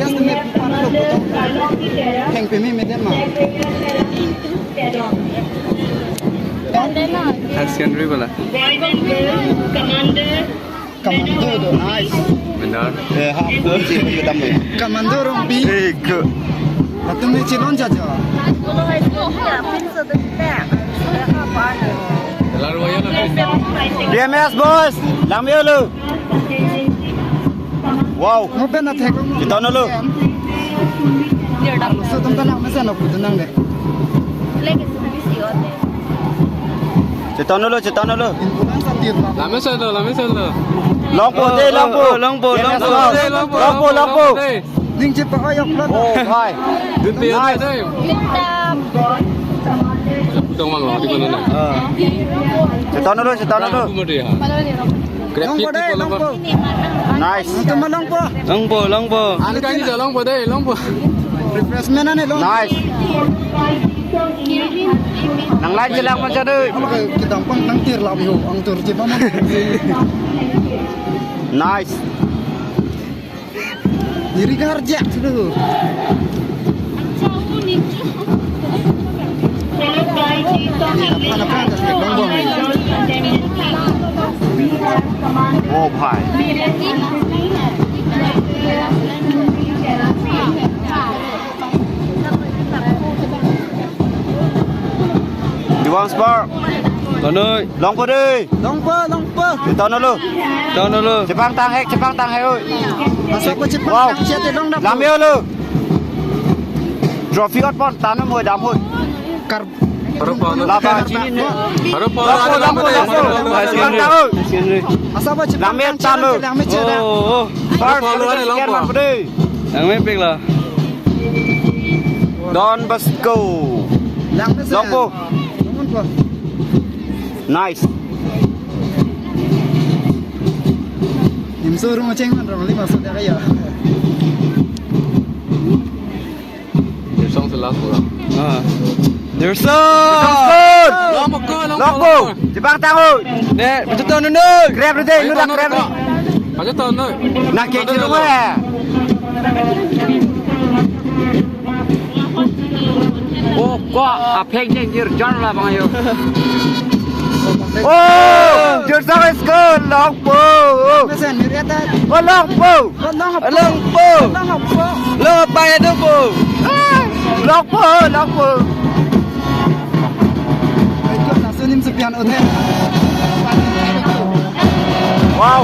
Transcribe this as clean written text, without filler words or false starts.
just me para lo puto hang pe me den ma high secondary bola Commando do nice benar ha kunci me dam me Commando rong bi ke waktu me cilon jaja lalu aja lah DMS bos, lambil lu. Wow, mo pe na thek kita nulu. so tum ta na me sa no puto nang de Kita nulu. impunan sa tir la lama solo Longpo. ning che pa ayok la Oh, hai. dun pe deh tong mang lo di mana nak Kita nulu. aku mau dia grab long fit po de ko long lang po Nice. tum ma long po longpo ano kani dah longpo deh longpo refreshment ane long Nice. Nang lain jelang macam tu. kita pang nang tir la bi ho ang tur che pa mo Nice. diri ka harja tu Oh, hai. Diwang sport. Tanoi Longpo deh. long po Kita nulu. dulu Jepang tang hek oi. asa ko che Wow. pang che te long da Lambil lu. Trophy ot pon tanam moi dam hoi. kar Laba sini ni. Harap Lampu. Jepang tang oi. asa ba che Lambil tan lu. lang me che da Lampu deh. yang mepek lah Don Bosco. lang me Long po. Nice. nim so ru ma cheng man ram li ma so da ya song selas pula There's so. longpo Longpo. Jepang tang oi. deh betul tahun nu Grab deh. Lu dah grab deh. aja tahun nu Nak kecil lu eh. Oh, kok apeng jengir John lah bang ayo. Oh, you're so good, Longpo. me sen ni reta Oh, Longpo. long Longpo lo apa ya tu po Longpo. na so nim se pian o the Wow.